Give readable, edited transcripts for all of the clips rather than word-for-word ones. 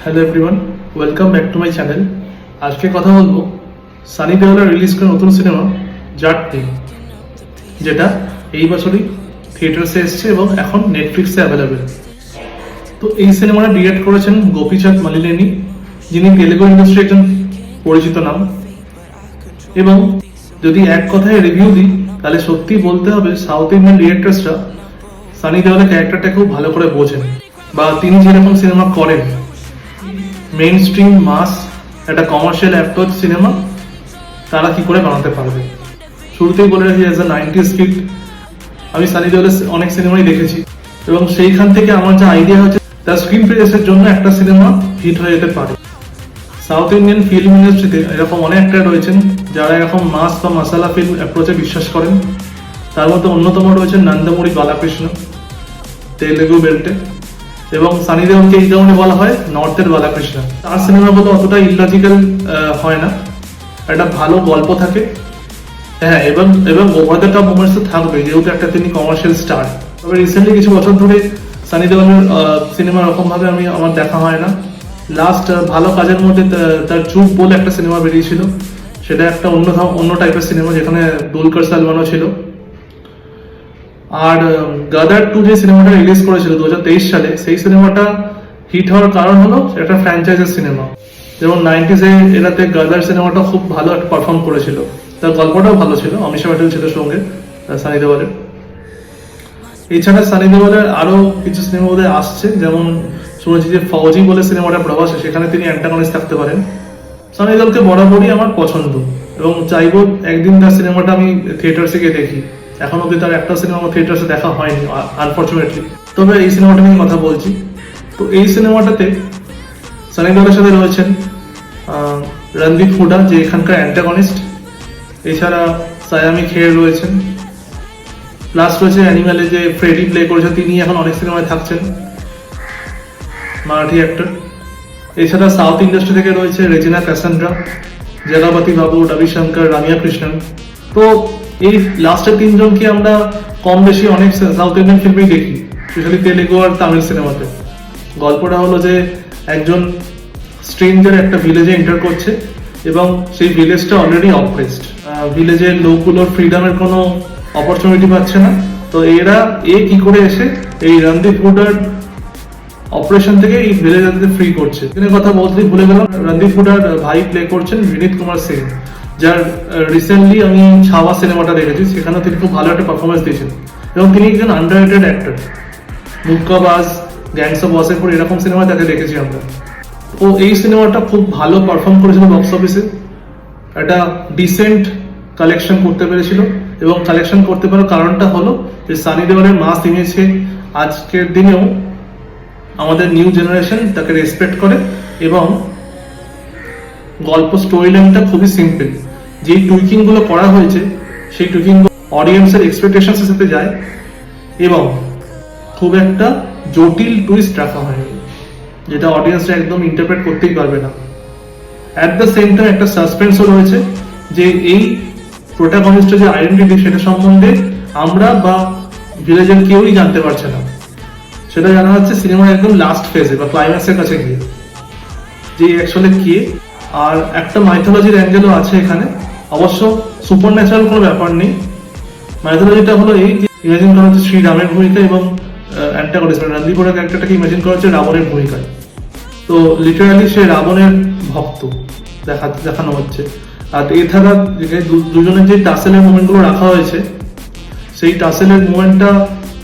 Hello everyone, welcome back to my channel. আজকে কথা বলবো সানি দেওয়ালের রিলিজ করা নতুন সিনেমা জাট নিয়ে, যেটা এই বছরই থিয়েটার্সে এসছে এবং এখন নেটফ্লিক্সে অ্যাভেলেবেল। তো এই সিনেমাটা ডিরেক্ট করেছেন গোপীচাঁদ মালিনেনি, যিনি তেলেগু ইন্ডাস্ট্রির একজন পরিচিত নাম। এবং যদি এক কথায় রিভিউ দিই তাহলে সত্যি বলতে হবে সাউথ ইন্ডিয়ান ডিরেক্টরসরা সানি দেওয়ালের ক্যারেক্টারটা খুব ভালো করে বোঝেন, বা তিনি যেরকম সিনেমা করেন, মেইন স্ট্রিম মাস একটা কমার্শিয়াল অ্যাপ্রোচ সিনেমা তারা কি করে বানাতে পারবে। শুরুতেই বলে রাখি, অ্যাজ এ 90s কিড আমি সানি দেওয়ালের অনেক সিনেমাই দেখেছি, এবং সেইখান থেকে আমার যে আইডিয়া হচ্ছে তার স্ক্রিন প্রেজেন্সের জন্য একটা সিনেমা হিট হয়ে যেতে পারে। সাউথ ইন্ডিয়ান ফিল্ম ইন্ডাস্ট্রিতে এরকম অনেক অ্যাক্টর রয়েছেন যারা এরকম মাস বা মশালা ফিল্ম অ্যাপ্রোচে বিশ্বাস করেন। তার মধ্যে অন্যতম রয়েছেন নন্দমুরি বালাকৃষ্ণ, তেলেগু বেল্টে, এবং সানি দেওয়ালকে এই কারণে বলা হয় নর্থের বালাকৃষ্ণ। তার সিনেমাগুলো অতটা ইললজিক্যাল হয় না, একটা ভালো গল্প থাকে, হ্যাঁ, এবং ওভার দ্য টপ মোমেন্টস তো থাকবে, যেহেতু একটা তিনি কমার্শিয়াল স্টার। তবে রিসেন্টলি কিছু বছর ধরে সানি দেওয়ালের সিনেমা এরকম ভাবে আমার দেখা হয় না। লাস্ট ভালো কাজের মধ্যে তার চুপ বলে একটা সিনেমা বেরিয়েছিল, সেটা একটা অন্য টাইপের সিনেমা, যেখানে দুলকার সালমানও ছিল। আর গাদার 2 যে সিনেমাটা রিলিজ করেছিল 2023 সালে, সেই সিনেমাটা হিট হওয়ার কারণ হলো একটা ফ্র্যাঞ্চাইজের সিনেমা। যেমন 90s এরাতে গাদার সিনেমাটা খুব ভালো একটা পারফর্ম করেছিল, তার গল্পটাও ভালো ছিল, অমিশা প্যাটেল ছিল সঙ্গে সানি দেওয়ালের। এছাড়া সানি দেওয়ালের আরো কিছু সিনেমা বোধহয় আসছে, যেমন শুনেছি যে ফৌজি বলে সিনেমাটা প্রভাসে, সেখানে তিনি অ্যান্টাগনিস্ট থাকতে পারেন। সানি দেওয়ালকে বরাবরই আমার পছন্দ, এবং চাইবো একদিন তার সিনেমাটা আমি থিয়েটার্সে গিয়ে দেখি। এখন অব্দি তার একটা সিনেমা থিয়েটার্সে দেখা হয়নি আনফর্চুনেটলি। তবে এই সিনেমাটা নিয়ে কথা বলছি। তো এই সিনেমাটাতে সানি দেওয়ালের সাথে রয়েছেন রণদীপ হুডা, যে এখানকার অ্যান্টাগনিস্ট। এছাড়া সায়ামি খের রয়েছেন, প্লাস রয়েছে অ্যানিমেলে যে ফ্রেডি প্লে করেছেন, তিনি এখন অনেক সিনেমায় থাকছেন, মারাঠি অ্যাক্টর। এছাড়া সাউথ ইন্ডাস্ট্রি থেকে রয়েছে রেজিনা ক্যাসান্ড্রা, জগাপতি বাবু, রবিশঙ্কর, রামিয়া কৃষ্ণন। তো এই লাস্টের 3 জনকে আমরা কম বেশি অনেক সাউথ ইন্ডিয়ান ফিল্মেই দেখি, স্পেশালি তেলেগু আর তামিল সিনেমাতে। গল্পটা হলো যে একজন স্ট্রেঞ্জার একটা ভিলেজে এন্টার করছে, এবং সেই ভিলেজটা অলরেডি অপ্রেসড। ভিলেজের লোকগুলোর ফ্রিডমের কোনো অপরচুনিটি পাচ্ছে না। তো এ কি করে এসে এই রণদীপ হুডার অপারেশন থেকে এই ভিলেজারদের ফ্রি করছে। এখানে কথা বলতেই ভুলে গেলাম, রণদীপ হুডার ভাই প্লে করছেন বিনীত কুমার সিং, যার রিসেন্টলি আমি ছাওয়া সিনেমাটা দেখেছি, সেখানে তিনি খুব ভালো একটা পারফরমেন্স দিয়েছেন, এবং তিনি একজন underrated actor. মুক্কাবাজ, gangs of Wasseypur এরকম সিনেমা তাকে দেখেছি আমরা। ও এই সিনেমাটা খুব ভালো পারফর্ম করেছিল বক্স অফিসে, একটা ডিসেন্ট কালেকশন করতে পেরেছিল, এবং কালেকশন করতে পারার কারণটা হলো যে সানি দেওয়ালের মাস ইমেজকে আজকের দিনেও আমাদের নিউ জেনারেশন তাকে রেসপেক্ট করে, এবং গল্প স্টোরি লাইনটা খুবই সিম্পল। যেই টুইকিং গুলো করা হয়েছে সেই টুইকিং অডিয়েন্সের এক্সপেকটেশনের সাথে যায়, এবং খুব একটা জটিল টুইস্ট রাখা হয়নি, যেটা অডিয়েন্সরা একদম ইন্টারপ্রেট করতেই পারবে না। অ্যাট দ্য সেম টাইম একটা সাসপেন্সও রয়েছে, যে এই প্রোটাগনিস্টের যে আইডেন্টিটি সেটা সম্বন্ধে আমরা বা ভিলেজের কেউই জানতে পারছে না। সেটা জানা যাচ্ছে সিনেমার একদম লাস্ট ফেজে বা ক্লাইম্যাক্সের কাছে গিয়ে, যে অ্যাকচুয়ালি কে। আর একটা মাইথোলজির অ্যাঙ্গেলও আছে এখানে, অবশ্য সুপার ন্যাচারাল কোনো ব্যাপার নেই। মাইথোলজিটা হলো এই যে ইমাজিন করা হচ্ছে শ্রীরামের ভূমিকা, এবং অ্যান্টাগনিস্ট রণদীপ হুডার ক্যারেক্টারটাকে ইমাজিন করা হচ্ছে রাবণের ভূমিকায়। তো লিটারালি সে রাবণের ভক্ত দেখানো হচ্ছে। আর এছাড়া দুজনের যে টাসেলের মুভমেন্টগুলো রাখা হয়েছে, সেই টাসেলের মুভমেন্টটা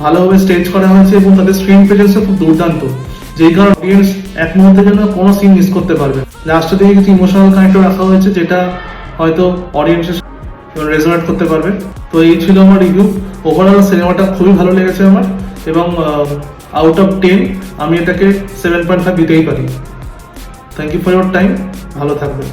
ভালোভাবে স্টেজ করা হয়েছে, এবং তাদের স্ক্রিন প্রেজেন্সও খুব দুর্দান্ত, যেই কারণে অডিয়েন্স এক মুহূর্তের জন্য কোনো সিন মিস করতে পারবে। লাস্টের দিকে কিছু ইমোশনাল কানেক্টও রাখা হয়েছে, যেটা হয়তো অডিয়েন্সের রেজোনেট করতে পারবে। তো এই ছিল আমার রিভিউ। ওভারঅল সিনেমাটা খুবই ভালো লেগেছে আমার, এবং আউট অফ 10 আমি এটাকে 7.5 দিতেই পারি। Thank you for your time, ভালো থাকবেন।